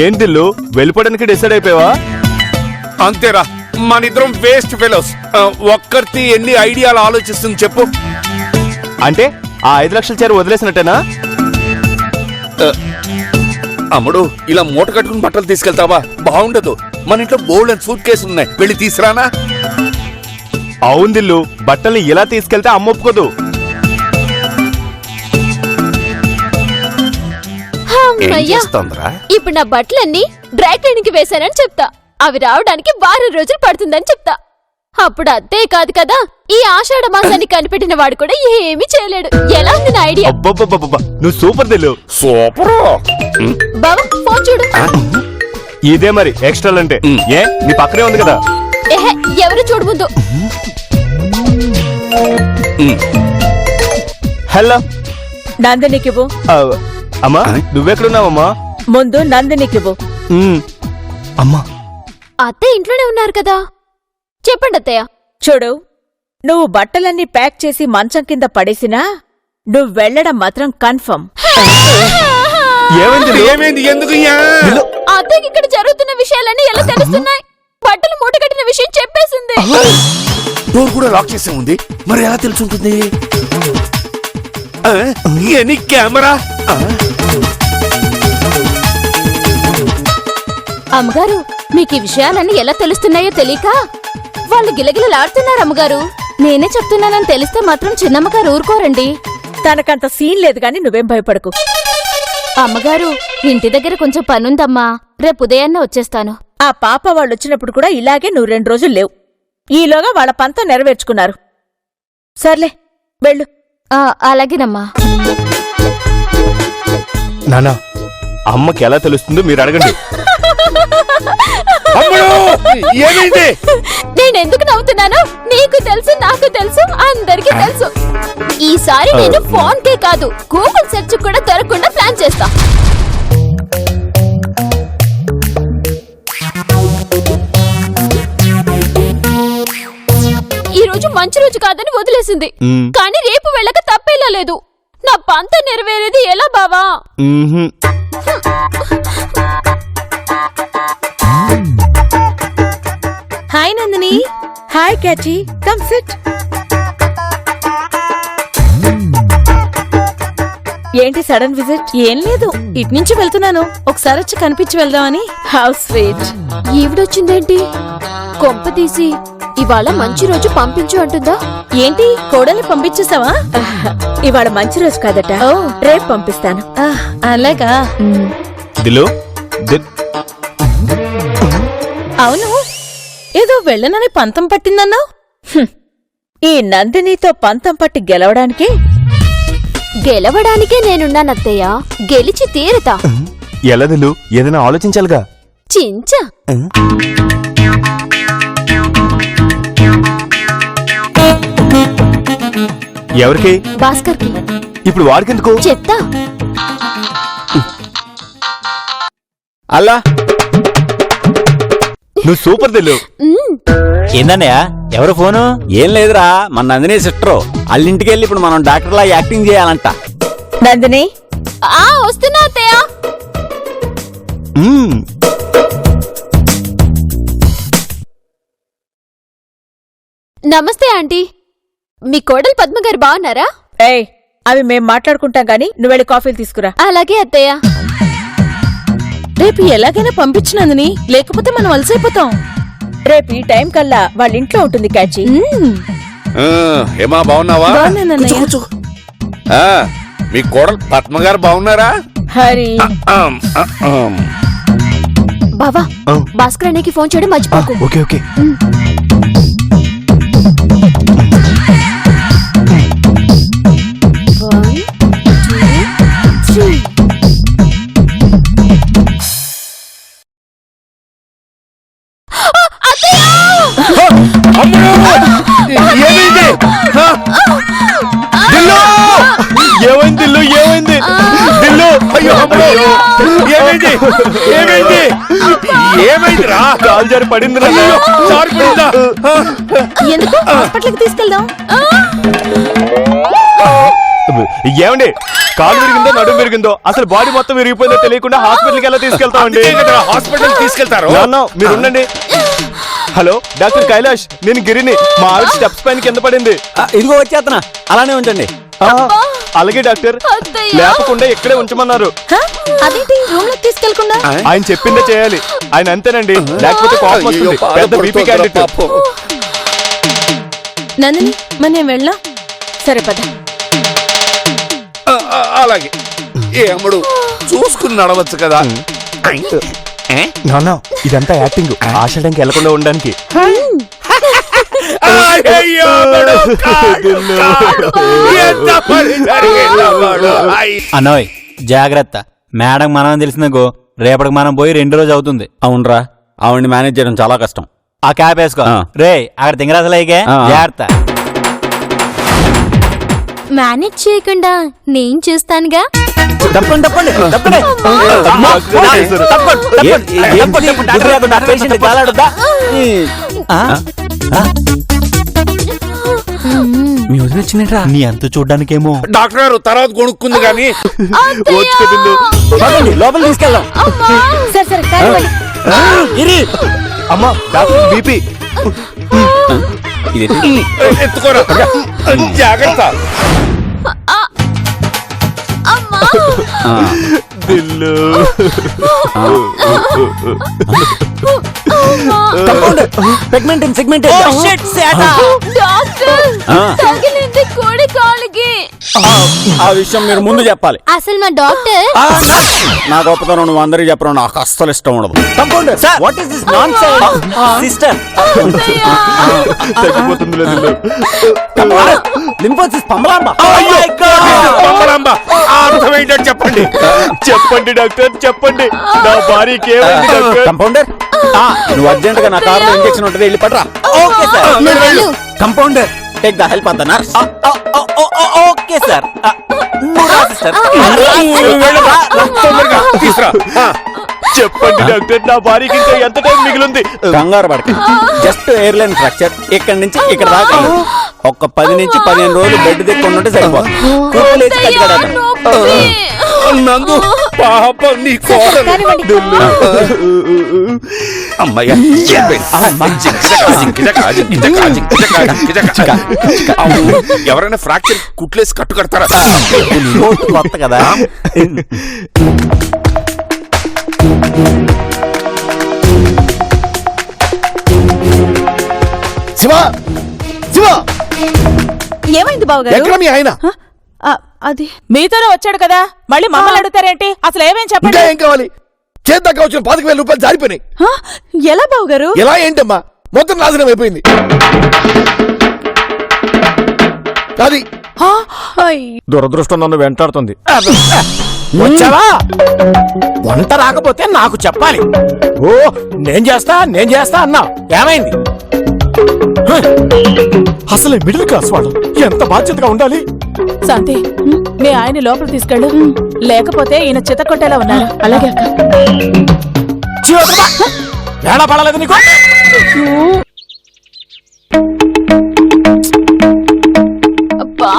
ఏంటిల్లు వెళ్ళిపోవడానికి డిసైడ్ అయిపోయావా? అంతేరా, మనిద్దరం వేస్ట్ ఫెలోస్. ఒక్కరితి ఎన్ని ఐడియాలు ఆలోచిస్తుంది చెప్పు. అంటే ఆ 5 లక్షల చీర వదిలేసినట్టేనా? అమ్ముడు, ఇలా మూట కట్టుకుని బట్టలు తీసుకెళ్తావా? బాగుండదు. మన ఇంట్లో బోల్డ్ అండ్ సూట్ కేసులు ఉన్నాయి, వెళ్ళి తీసురానా? అవుందిల్లు, బట్టల్ని ఇలా తీసుకెళ్తే అమ్మ ఒప్పుకోదు. ఇప్పుడు నా బట్టలన్నీ డ్రై క్లీనింగ్ కి వేశానని చెప్తా. అవి రావడానికి 12 రోజులు పడుతుందని చెప్తా. అప్పుడు అంతే కాదు కదా, ఈ ఆషాఢ మాసాన్ని కనిపెట్టిన వాడు కూడా ఏమీ చేయలేడు. ఎలా ఉంది నా ఐడియా? నువ్వు సూపర్ దిల్లు. సూపర్. బావా ఫోన్ చూడు. ఇదే మరి ఎక్స్ట్రా అంటే. ఏ నీ పక్కనే ఉంది కదా. ఎవరు చూడు ముందు. హలో నందినికివ్వు. అమ్మా నువ్వెక్కడున్నావమ్మా? ముందు నందినికివ్వు. అమ్మా అత్తయ్య ఇంట్లోనే ఉన్నారు కదా. చెప్పండి అత్తయ్య. చూడు, నువ్వు బట్టలన్నీ ప్యాక్ చేసి మంచం కింద పడేసినా నువ్వు వెళ్లడం మాత్రం కన్ఫర్మ్. ఏమైంది? ఎందుకు? అత్తయ్యకి ఇక్కడ జరుగుతున్న విషయాలన్నీ ఎలా తెలుస్తున్నాయి? బట్టలు మూట కట్టిన విషయం చెప్పేసింది. డోర్ కూడా లాక్ చేసే ఉంది, మరి ఎలా తెలుసుంటుంది? Any camera? అమ్మగారు, మీకు ఈ విషయాలన్నీ ఎలా తెలుస్తున్నాయో తెలియక వాళ్ళు గిలగిలలాడుతున్నారు అమ్మగారు. నేనే చెప్తున్నానని తెలిస్తే మాత్రం చిన్నమ్మగారు ఊరుకోరండి. తనకంత సీన్ లేదు గాని నువ్వేం భయపడకు. అమ్మగారు, ఇంటి దగ్గర కొంచెం పనుందమ్మా, రేపు ఉదయాన్నే వచ్చేస్తాను. ఆ పాప వాళ్ళొచ్చినప్పుడు కూడా ఇలాగే నువ్వు 2 రోజులు లేవు. ఈలోగా వాళ్ళ పంతం నెరవేర్చుకున్నారు. సర్లే వెళ్ళు. అలాగేనమ్మా. నానా, అమ్మకి ఎలా తెలుస్తుందో మీరు అడగండి. నేనెందుకు నవ్వుతున్నానో నీకు తెలుసు, నాకు తెలుసు, అందరికీ తెలుసు. ఈసారి నేను ఫోన్ కే కాదు, గూగుల్ సెర్చ్ కూడా దొరకకుండా ప్లాన్ చేస్తా. ఈ రోజు మంచి రోజు కాదని వదిలేసింది, కానీ రేపు వెళ్ళక తప్పేలా లేదు. నా పంత నెరవేరేది ఎలా బావా? హాయ్ నందిని. హాయ్ క్యాచి, కమ్ సిట్. ఏంటి సడన్ విజిట్? ఏం లేదు, ఇట్నుంచి వెళ్తున్నాను, ఒకసారి వచ్చి కనిపించి వెళ్దామని. How sweet. ఈవిడొచ్చిందేంటి? కొంప తీసి ఇవాళ మంచి రోజు పంపించు అంటుందా? ఏంటి, కోడల్ని పంపించేసావా? ఇవాళ మంచి రోజు కాదట, రేపు పంపిస్తాను. అలాగా. అవును, ఏదో వెళ్ళనని పంతం పట్టిందన్నావు. ఈ నందినితో పంతం పట్టి గెలవడానికే నేనున్నానత్తయ్య, గెలిచి తీరుతా. ఎలా దిల్లు, ఏదైనా ఆలోచించాలిగా. చించా. ఎవరికి? భాస్కర్ కి. ఇప్పుడు వాడికెందుకు? చెప్తా. అల్లా నువ్వు సూపర్ దిల్లు. ఏందన్నయ్య, ఎవరు ఫోను? ఏం లేదురా, మన నందిని సిస్టర్ అల్లింటికి వెళ్ళి ఇప్పుడు మనం డాక్టర్లా యాక్టింగ్ చేయాలంట. నందిని వస్తున్నా అత్తయ్య. నమస్తే ఆంటీ. మీ కోడలు పద్మ గారు బాగున్నారా? ఏయ్, అవి మేం మాట్లాడుకుంటాం గాని నువ్వు వెళ్ళి కాఫీలు తీసుకురా. అలాగే అత్తయ్య. రేపు ఎలాగైనా పంపించినందుని, లేకపోతే మనం అలసైపోతాం. రేపు ఈ టైం కల్లా వాళ్ళ ఇంట్లో ఉంటుంది క్యాచి. ఏమా బాగున్నావా? మీ కోడలు పద్మ గారు బాగున్నారా? హరి బావా, భాస్కర్ అన్నయ్యకి ఫోన్ చేయడం మర్చిపోకు. Okay okay. ఏమైంది దిల్లు? ఏమైంది దిల్లు? ఏమైందిరా? కాలు జారి పడింది. ఎందుకు హాస్పిటల్కి తీసుకెళ్దాం. ఏమండి కాలు విరిగిందో నడుము విరిగిందో అసలు బాడీ మొత్తం విరిగిపోయిందో తెలియకుండా హాస్పిటల్కి ఎలా తీసుకెళ్తామండి? హాస్పిటల్ తీసుకెళ్తారు. నాన్న మీరు ఉండండి. హలో డాక్టర్ కైలాష్, నేను గిరిని. మా ఆవిడ స్టెప్స్ పైన కింద పడింది. ఇదిగో వచ్చేస్తున్నా, అలానే ఉంచండి. ఆ, అలాగే డాక్టర్. అత్తయ్య. లేపకుండా ఇక్కడే ఉంచమన్నారు. హ? అదేంటి రూమ్ లోకి తీసుకెళ్లకుండా? ఆయన చెప్పిందే చేయాలి. ఆయన అంతేనండి, లేకపోతే కోపం వస్తుంది. పెద్ద బీపీ క్యాండిడేట్. నందిని మరి నేను వెళ్ళా? సరే పద. అలాగే ఏమడు చూసుకుని నడవచ్చు కదా. నాన్న ఇదంతా యాక్టింగ్, ఆషాఢంకి వెళ్లకుండా ఉండడానికి. అయ్యయ్యో, అమ్మడు, కాడు. ఎంత పని జరిగిందమ్మడు. అన్నోయ్ జాగ్రత్త, మేడం మనం తెలిసిందగో రేపటికి మనం పోయి 2 రోజు అవుతుంది. అవునరా, ఆవిడ్ని మేనేజ్ చేయడం చాలా కష్టం. ఆ క్యాప్ వేసుకో. రే అక్కడ తింగరాసలేకే జాగ్రత్త. మేనేజ్ చేయకుండా నేను చూస్తానుగా. తప్పండి తప్పండి తప్పండి. మీ వదిన వచ్చినట్రా, నీ అంత చూడ్డానికేమో. డాక్టర్ గారు తర్వాత కొనుక్కుంది కానీ లోపల తీసుకెళ్దాం. సరే సరే కానివ్వండి. అమ్మా డాక్టర్ బీపీ. ఎత్తుకోరా, జాగ్రత్త. దిల్లు డాక్టర్ తగిలింది కోడి కాలికి. ఆ విషయం మీరు ముందు చెప్పాలి. అసలు మా డాక్టర్ నా గొప్పతనం నువ్వు అందరికి చెప్పడం నాకు అస్సలు ఇష్టం ఉండదు. సిస్టర్ తగ్గిపోతుంది. అర్థం ఏంటంటే చెప్పండి. చెప్పండి డాక్టర్ చెప్పండి, నా భార్యకి ఏమైంది డాక్టర్? కంపౌండర్ నువ్వు అర్జెంట్ గా నా కారులో ఇంజెక్షన్ ఉంటుంది, వెళ్ళి పట్రా. Okay sir. Compounder take the help of the nurse. Okay sir. తొందరగా తీసురా. చెప్పండి డాక్టర్, నా భార్యకి ఇంకా ఎంత టైం మిగిలింది? కంగారు పడక, జస్ట్ ఎయిర్లైన్ ఫ్రాక్చర్ ఇక్కడి నుంచి ఇక్కడ దాకా ఒక్క 10 నుంచి 15 రోజులు బెడ్ దిక్కుంటే సరిపోతుంది. నందు పాపం నీ కోడలు. అమ్మయ్య ఎవరైనా ఫ్రాక్చర్ కుట్లేసి కట్టు కడతారా? కొత్త కదా. శివా, శివా, ఏమైంది బావగారు? ఎక్కడ మీ ఆయన? అది మీతోనే వచ్చాడు కదా, మళ్ళీ మమ్మల్ని అడుగుతారేంటి? అసలు ఏమేం చెప్పండి. ఇంకా ఏం కావాలి? చేద్దాకా వచ్చిన 25,000 రూపాయలు జారిపోయినాయి. ఎలా బావగారు? ఎలా ఏంటమ్మా, మొత్తం నాశనం అయిపోయింది. అది దురదృష్టం నన్ను వెంటాడుతుంది. వచ్చావా? వంట రాకపోతే నాకు చెప్పాలి. ఓ నేను చేస్తా అన్నా, ఏమైంది? అసలే మిడిల్ క్లాస్ వాడు ఎంత బాధ్యతగా ఉండాలి. శాంతి, మీ ఆయన లోపల తీసుకెళ్ళు, లేకపోతే ఈయన చిత కొట్టేలా ఉన్నారు. అలాగే వేళ పడలేదు నీకు. అబ్బా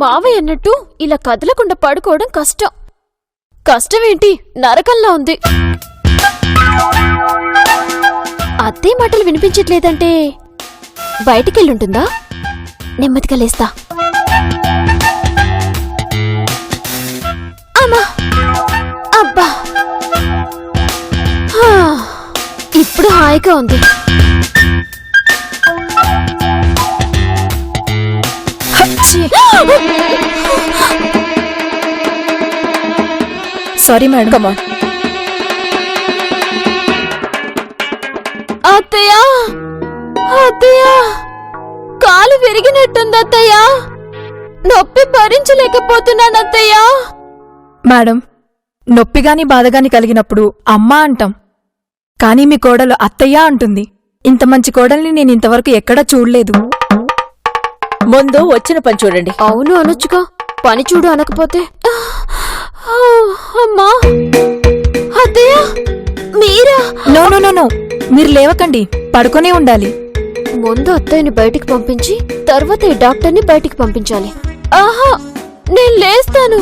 మావయ్య అన్నట్టు ఇలా కదలకుండా పడుకోవడం కష్టం. కష్టమేంటి, నరకంలా ఉంది. అత్తయ్య మాటలు వినిపించట్లేదంటే బయటికెళ్ళుంటుందా? నెమ్మదిగా లేస్తా. అమ్మా, అబ్బా, ఇప్పుడు హాయిగా ఉంది. Sorry madam. కమాన్. అత్తయ్య, అత్తయ్య, కాలు విరిగినట్టుంది అత్తయ్య. నొప్పి భరించలేకపోతున్నాను అత్తయ్య. మేడం, నొప్పిగాని బాధగాని కలిగినప్పుడు అమ్మా అంటాం, కానీ మీ కోడలు అత్తయ్య అంటుంది. ఇంత మంచి కోడల్ని నేను ఇంతవరకు ఎక్కడా చూడలేదు. ముందు వచ్చిన పని చూడండి. అవును అనొచ్చుగా, పని చూడు అనకపోతే. అమ్మా, అత్తయ్య మీరా? నో నో నో నో, మీరు లేవకండి, పడుకునే ఉండాలి. ముందు అత్తయ్యని బయటికి పంపించి తర్వాత ఈ డాక్టర్ని బయటికి పంపించాలి. ఆహా, నేను లేస్తాను.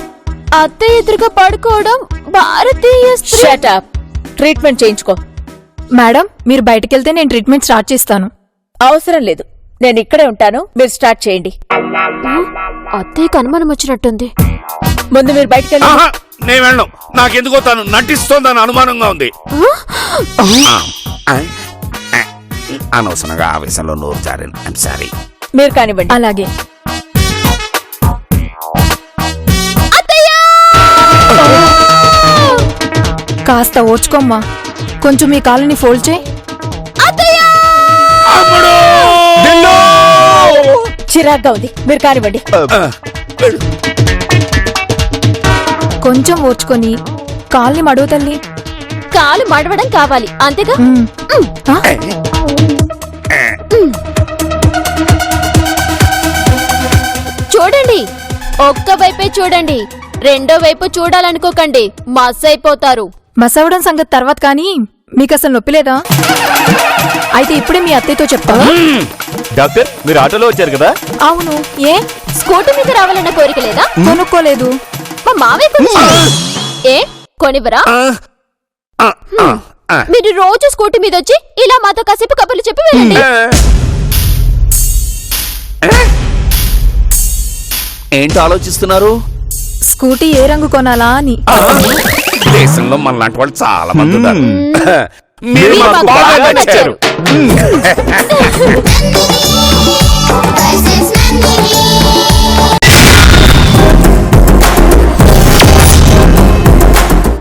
అత్తయ్య ఎదురుగా పడుకోవడం భారతీయ స్త్రీ. Shut up. ట్రీట్మెంట్ చేయించుకో. మేడం మీరు బయటికెళ్తే నేను ట్రీట్మెంట్ స్టార్ట్ చేస్తాను. అవసరం లేదు, నేను ఇక్కడే ఉంటాను, మీరు స్టార్ట్ చేయండి. అత్తయ్యకి అనుమానం వచ్చినట్టుంది. ముందు మీరు బయటకెళ్ళి. ఆహా, నేను వెళ్ళను. నాకెందుకో తను నటిస్తోందని అనుమానంగా ఉంది. అనవసరంగా ఆవేశంలో నోరు జారాను. I'm sorry. మీరు కానివ్వండి. అలాగే. కాస్త ఓర్చుకోమ్మా. కొంచెం మీ కాలుని ఫోల్డ్ చేయి. చిరాగ్గా ఉంది, మీరు కానివ్వండి. కొంచెం ఓర్చుకొని కాల్ని మడువు తల్లి. కాలు మడవడం కావాలి అంతేగా. ఆ? చూడండి, ఒక్క వైపే చూడండి, రెండో వైపు చూడాలనుకోకండి, మస్ అయిపోతారు. మసవడం సంగతి తర్వాత కానీ మీకు అసలు నొప్పి లేదా? అయితే ఇప్పుడే మీ అత్తయ్యతో చెప్తావా? డాక్టర్ మీరు ఆటోలో వచ్చారు కదా? అవును. ఏ స్కూటీ మీద రావాలన్న కోరిక లేదా? కొనుక్కోలేదు. మా మావయ్య కొనిచ్చారు. ఏ కొనివరా? మీరు రోజు స్కూటీ మీద వచ్చి ఇలా మాతో కాసేపు కబుర్లు చెప్పి వెళ్ళండి. ఏంటి ఆలోచిస్తున్నారు? స్కూటీ ఏ రంగు కొనాలా అని. దేశంలో మన లాంటి వాళ్ళు చాలా మంది ఉన్నారు. మీరు మీరు మాకు మాకు బాగా బాగా నచ్చారు. నచ్చారు.